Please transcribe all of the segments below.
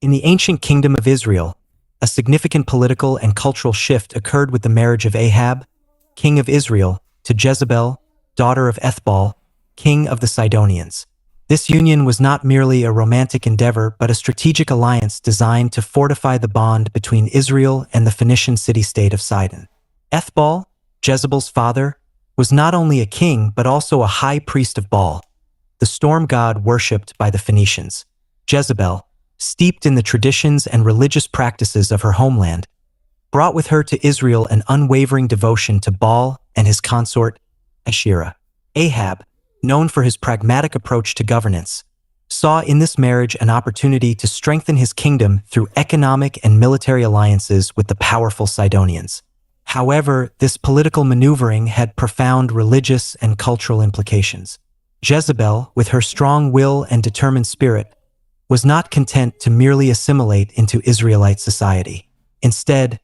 In the ancient kingdom of Israel, a significant political and cultural shift occurred with the marriage of Ahab, king of Israel, to Jezebel, daughter of Ethbaal, king of the Sidonians. This union was not merely a romantic endeavor but a strategic alliance designed to fortify the bond between Israel and the Phoenician city-state of Sidon. Ethbaal, Jezebel's father, was not only a king but also a high priest of Baal, the storm god worshipped by the Phoenicians. Jezebel, steeped in the traditions and religious practices of her homeland, brought with her to Israel an unwavering devotion to Baal and his consort, Asherah. Ahab, known for his pragmatic approach to governance, saw in this marriage an opportunity to strengthen his kingdom through economic and military alliances with the powerful Sidonians. However, this political maneuvering had profound religious and cultural implications. Jezebel, with her strong will and determined spirit, was not content to merely assimilate into Israelite society. Instead,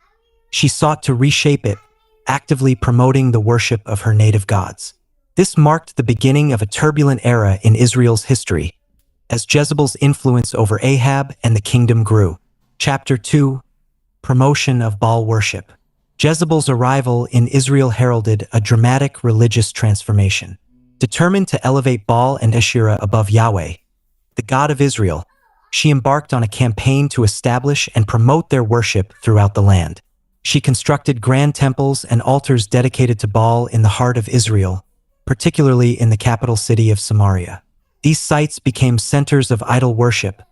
she sought to reshape it, actively promoting the worship of her native gods. This marked the beginning of a turbulent era in Israel's history, as Jezebel's influence over Ahab and the kingdom grew. Chapter 2: Promotion of Baal Worship. Jezebel's arrival in Israel heralded a dramatic religious transformation. Determined to elevate Baal and Asherah above Yahweh, the God of Israel, she embarked on a campaign to establish and promote their worship throughout the land. She constructed grand temples and altars dedicated to Baal in the heart of Israel, particularly in the capital city of Samaria. These sites became centers of idol worship,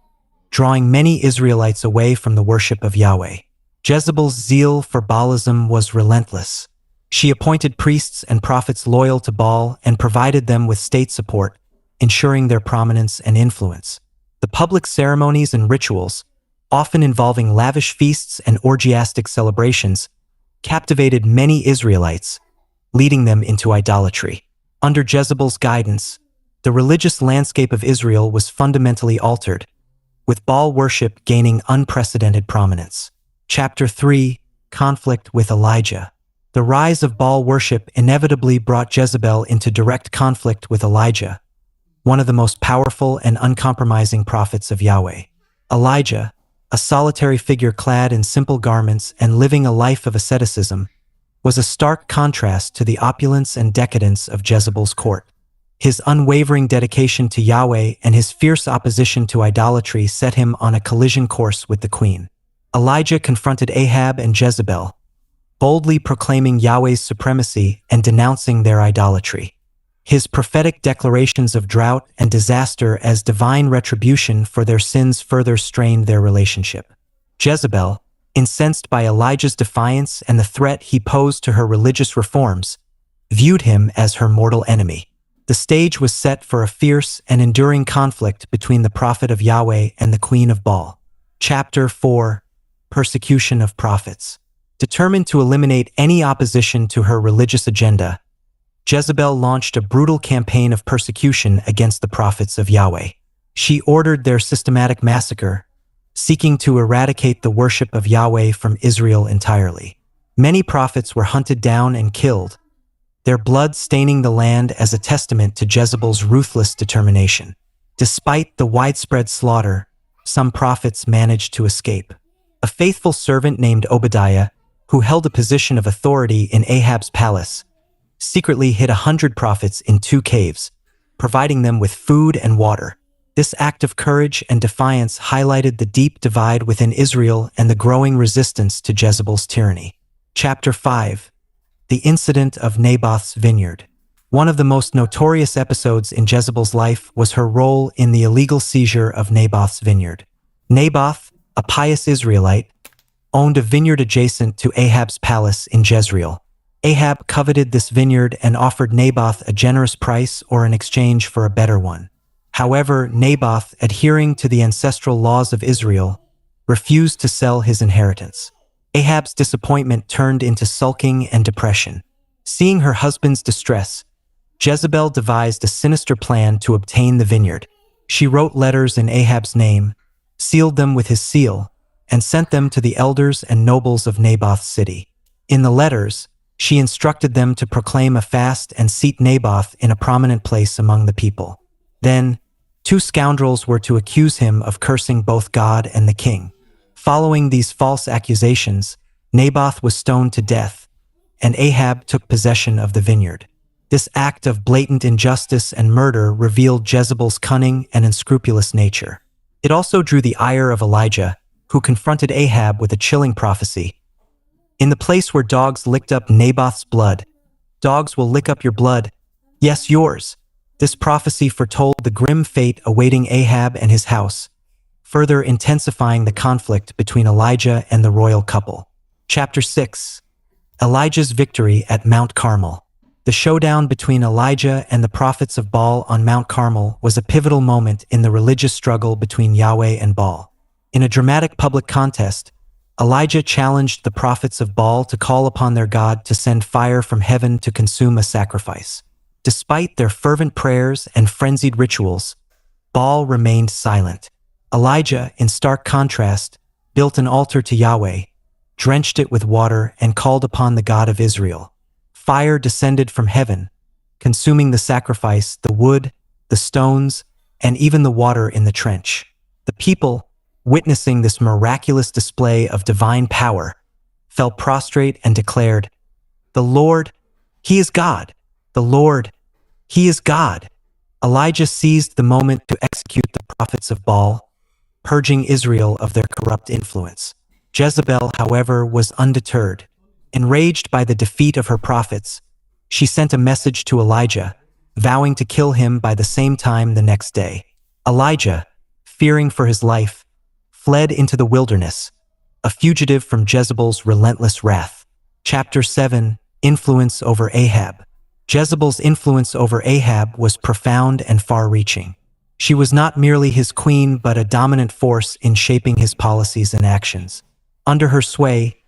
drawing many Israelites away from the worship of Yahweh. Jezebel's zeal for Baalism was relentless. She appointed priests and prophets loyal to Baal and provided them with state support, ensuring their prominence and influence. The public ceremonies and rituals, often involving lavish feasts and orgiastic celebrations, captivated many Israelites, leading them into idolatry. Under Jezebel's guidance, the religious landscape of Israel was fundamentally altered, with Baal worship gaining unprecedented prominence. Chapter 3: Conflict with Elijah. The rise of Baal worship inevitably brought Jezebel into direct conflict with Elijah, one of the most powerful and uncompromising prophets of Yahweh. Elijah, a solitary figure clad in simple garments and living a life of asceticism, was a stark contrast to the opulence and decadence of Jezebel's court. His unwavering dedication to Yahweh and his fierce opposition to idolatry set him on a collision course with the queen. Elijah confronted Ahab and Jezebel, boldly proclaiming Yahweh's supremacy and denouncing their idolatry. His prophetic declarations of drought and disaster as divine retribution for their sins further strained their relationship. Jezebel, incensed by Elijah's defiance and the threat he posed to her religious reforms, viewed him as her mortal enemy. The stage was set for a fierce and enduring conflict between the prophet of Yahweh and the queen of Baal. Chapter 4: Persecution of Prophets. Determined to eliminate any opposition to her religious agenda, Jezebel launched a brutal campaign of persecution against the prophets of Yahweh. She ordered their systematic massacre, seeking to eradicate the worship of Yahweh from Israel entirely. Many prophets were hunted down and killed, their blood staining the land as a testament to Jezebel's ruthless determination. Despite the widespread slaughter, some prophets managed to escape. A faithful servant named Obadiah, who held a position of authority in Ahab's palace, secretly hid 100 prophets in 2 caves, providing them with food and water. This act of courage and defiance highlighted the deep divide within Israel and the growing resistance to Jezebel's tyranny. Chapter 5: The Incident of Naboth's Vineyard. One of the most notorious episodes in Jezebel's life was her role in the illegal seizure of Naboth's vineyard. Naboth, a pious Israelite, owned a vineyard adjacent to Ahab's palace in Jezreel. Ahab coveted this vineyard and offered Naboth a generous price or in exchange for a better one. However, Naboth, adhering to the ancestral laws of Israel, refused to sell his inheritance. Ahab's disappointment turned into sulking and depression. Seeing her husband's distress, Jezebel devised a sinister plan to obtain the vineyard. She wrote letters in Ahab's name, sealed them with his seal, and sent them to the elders and nobles of Naboth's city. In the letters, she instructed them to proclaim a fast and seat Naboth in a prominent place among the people. Then, Two scoundrels were to accuse him of cursing both God and the king. Following these false accusations, Naboth was stoned to death, and Ahab took possession of the vineyard. This act of blatant injustice and murder revealed Jezebel's cunning and unscrupulous nature. It also drew the ire of Elijah, who confronted Ahab with a chilling prophecy. In the place where dogs licked up Naboth's blood, dogs will lick up your blood, yes, yours. This prophecy foretold the grim fate awaiting Ahab and his house, further intensifying the conflict between Elijah and the royal couple. Chapter 6. Elijah's victory at Mount Carmel. The showdown between Elijah and the prophets of Baal on Mount Carmel was a pivotal moment in the religious struggle between Yahweh and Baal. In a dramatic public contest, Elijah challenged the prophets of Baal to call upon their God to send fire from heaven to consume a sacrifice. Despite their fervent prayers and frenzied rituals, Baal remained silent. Elijah, in stark contrast, built an altar to Yahweh, drenched it with water, and called upon the God of Israel. Fire descended from heaven, consuming the sacrifice, the wood, the stones, and even the water in the trench. The people, witnessing this miraculous display of divine power, fell prostrate and declared, "The Lord, He is God! The Lord, He is God!" Elijah seized the moment to execute the prophets of Baal, purging Israel of their corrupt influence. Jezebel, however, was undeterred. Enraged by the defeat of her prophets, she sent a message to Elijah, vowing to kill him by the same time the next day. Elijah, fearing for his life, fled into the wilderness, a fugitive from Jezebel's relentless wrath. Chapter 7. Influence over Ahab. Jezebel's influence over Ahab was profound and far-reaching. She was not merely his queen but a dominant force in shaping his policies and actions. Under her sway,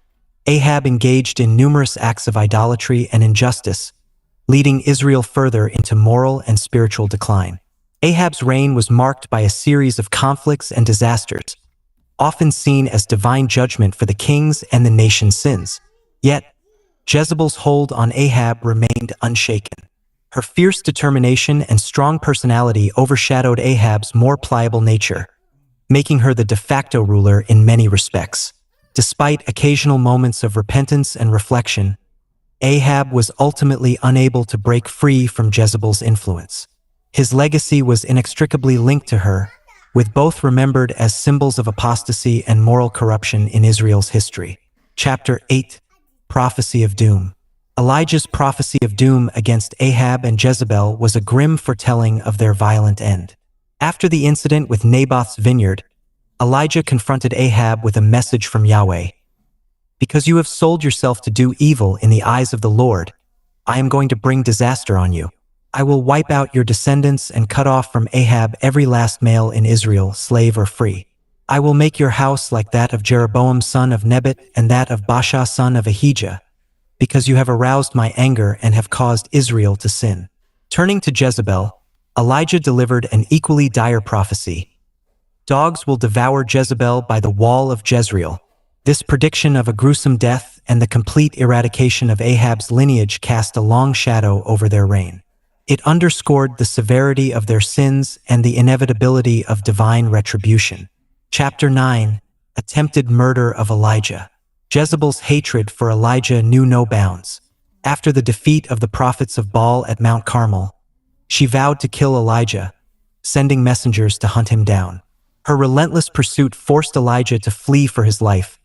Ahab engaged in numerous acts of idolatry and injustice, leading Israel further into moral and spiritual decline. Ahab's reign was marked by a series of conflicts and disasters, often seen as divine judgment for the king's and the nation's sins. Yet, Jezebel's hold on Ahab remained unshaken. Her fierce determination and strong personality overshadowed Ahab's more pliable nature, making her the de facto ruler in many respects. Despite occasional moments of repentance and reflection, Ahab was ultimately unable to break free from Jezebel's influence. His legacy was inextricably linked to her, with both remembered as symbols of apostasy and moral corruption in Israel's history. Chapter 8. Prophecy of Doom. Elijah's prophecy of doom against Ahab and Jezebel was a grim foretelling of their violent end. After the incident with Naboth's vineyard, Elijah confronted Ahab with a message from Yahweh. "Because you have sold yourself to do evil in the eyes of the Lord, I am going to bring disaster on you. I will wipe out your descendants and cut off from Ahab every last male in Israel, slave or free. I will make your house like that of Jeroboam son of Nebat and that of Baasha son of Ahijah, because you have aroused my anger and have caused Israel to sin." Turning to Jezebel, Elijah delivered an equally dire prophecy. "Dogs will devour Jezebel by the wall of Jezreel." This prediction of a gruesome death and the complete eradication of Ahab's lineage cast a long shadow over their reign. It underscored the severity of their sins and the inevitability of divine retribution. Chapter 9. Attempted murder of Elijah. Jezebel's hatred for Elijah knew no bounds. After the defeat of the prophets of Baal at Mount Carmel, she vowed to kill Elijah, sending messengers to hunt him down. Her relentless pursuit forced Elijah to flee for his life,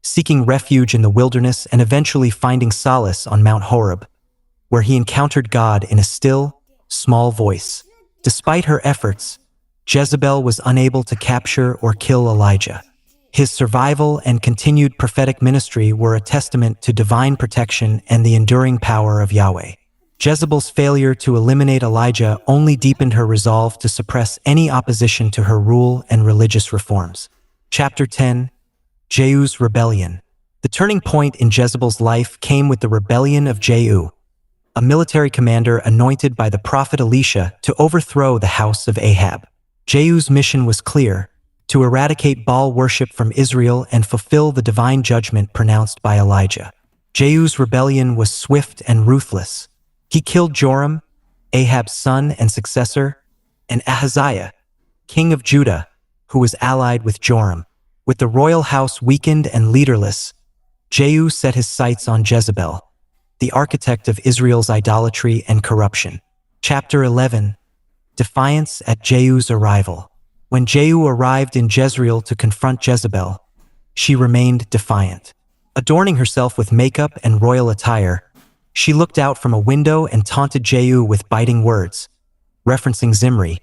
seeking refuge in the wilderness and eventually finding solace on Mount Horeb, where he encountered God in a still, small voice. Despite her efforts, Jezebel was unable to capture or kill Elijah. His survival and continued prophetic ministry were a testament to divine protection and the enduring power of Yahweh. Jezebel's failure to eliminate Elijah only deepened her resolve to suppress any opposition to her rule and religious reforms. Chapter 10. Jehu's Rebellion. The turning point in Jezebel's life came with the rebellion of Jehu, a military commander anointed by the prophet Elisha to overthrow the house of Ahab. Jehu's mission was clear: to eradicate Baal worship from Israel and fulfill the divine judgment pronounced by Elijah. Jehu's rebellion was swift and ruthless. He killed Joram, Ahab's son and successor, and Ahaziah, king of Judah, who was allied with Joram. With the royal house weakened and leaderless, Jehu set his sights on Jezebel, the architect of Israel's idolatry and corruption. Chapter 11. Defiance at Jehu's arrival. When Jehu arrived in Jezreel to confront Jezebel, she remained defiant. Adorning herself with makeup and royal attire, she looked out from a window and taunted Jehu with biting words, referencing Zimri,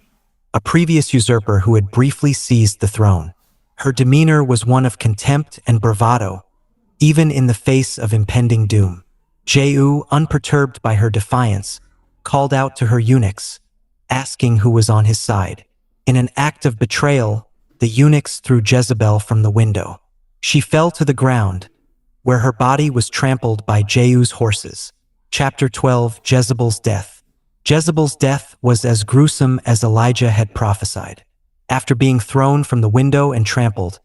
a previous usurper who had briefly seized the throne. Her demeanor was one of contempt and bravado, even in the face of impending doom. Jehu, unperturbed by her defiance, called out to her eunuchs, asking who was on his side. In an act of betrayal, the eunuchs threw Jezebel from the window. She fell to the ground, where her body was trampled by Jehu's horses. Chapter 12. Jezebel's death. Jezebel's death was as gruesome as Elijah had prophesied. After being thrown from the window and trampled,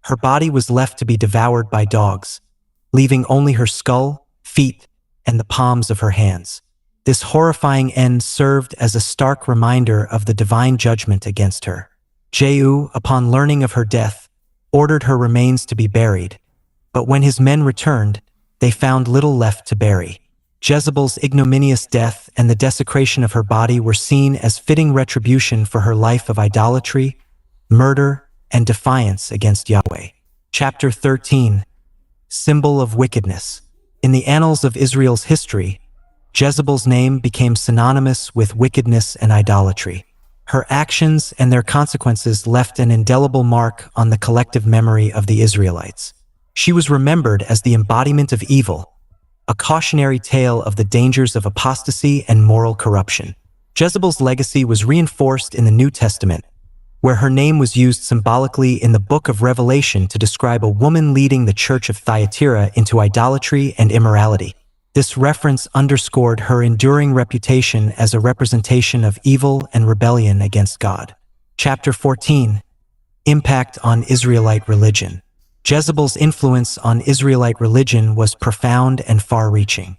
her body was left to be devoured by dogs, leaving only her skull, feet, and the palms of her hands. This horrifying end served as a stark reminder of the divine judgment against her. Jehu, upon learning of her death, ordered her remains to be buried, but when his men returned, they found little left to bury. Jezebel's ignominious death and the desecration of her body were seen as fitting retribution for her life of idolatry, murder, and defiance against Yahweh. Chapter 13. Symbol of wickedness. In the annals of Israel's history, Jezebel's name became synonymous with wickedness and idolatry. Her actions and their consequences left an indelible mark on the collective memory of the Israelites. She was remembered as the embodiment of evil, a cautionary tale of the dangers of apostasy and moral corruption. Jezebel's legacy was reinforced in the New Testament, where her name was used symbolically in the book of Revelation to describe a woman leading the church of Thyatira into idolatry and immorality. This reference underscored her enduring reputation as a representation of evil and rebellion against God. Chapter 14. Impact on Israelite religion. Jezebel's influence on Israelite religion was profound and far-reaching.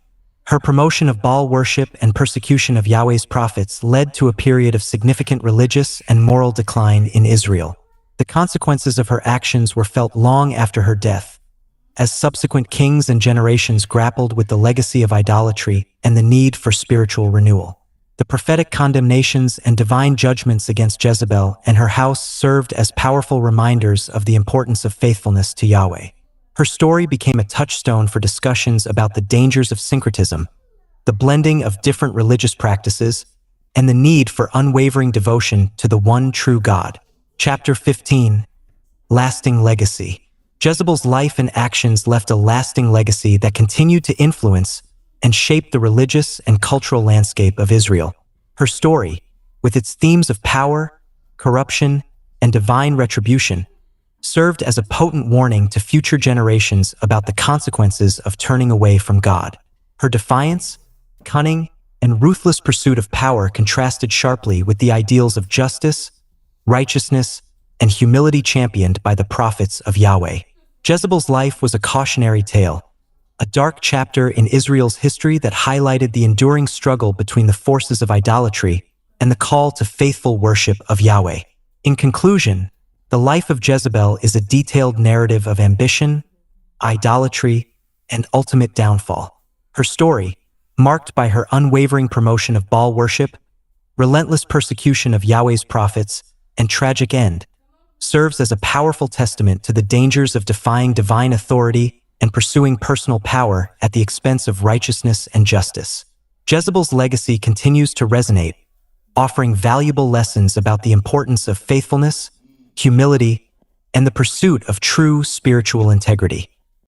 Her promotion of Baal worship and persecution of Yahweh's prophets led to a period of significant religious and moral decline in Israel. The consequences of her actions were felt long after her death, as subsequent kings and generations grappled with the legacy of idolatry and the need for spiritual renewal. The prophetic condemnations and divine judgments against Jezebel and her house served as powerful reminders of the importance of faithfulness to Yahweh. Her story became a touchstone for discussions about the dangers of syncretism, the blending of different religious practices, and the need for unwavering devotion to the one true God. Chapter 15. Lasting legacy. Jezebel's life and actions left a lasting legacy that continued to influence and shape the religious and cultural landscape of Israel. Her story, with its themes of power, corruption, and divine retribution, served as a potent warning to future generations about the consequences of turning away from God. Her defiance, cunning, and ruthless pursuit of power contrasted sharply with the ideals of justice, righteousness, and humility championed by the prophets of Yahweh. Jezebel's life was a cautionary tale, a dark chapter in Israel's history that highlighted the enduring struggle between the forces of idolatry and the call to faithful worship of Yahweh. In conclusion, the life of Jezebel is a detailed narrative of ambition, idolatry, and ultimate downfall. Her story, marked by her unwavering promotion of Baal worship, relentless persecution of Yahweh's prophets, and tragic end, serves as a powerful testament to the dangers of defying divine authority and pursuing personal power at the expense of righteousness and justice. Jezebel's legacy continues to resonate, offering valuable lessons about the importance of faithfulness, humility, and the pursuit of true spiritual integrity.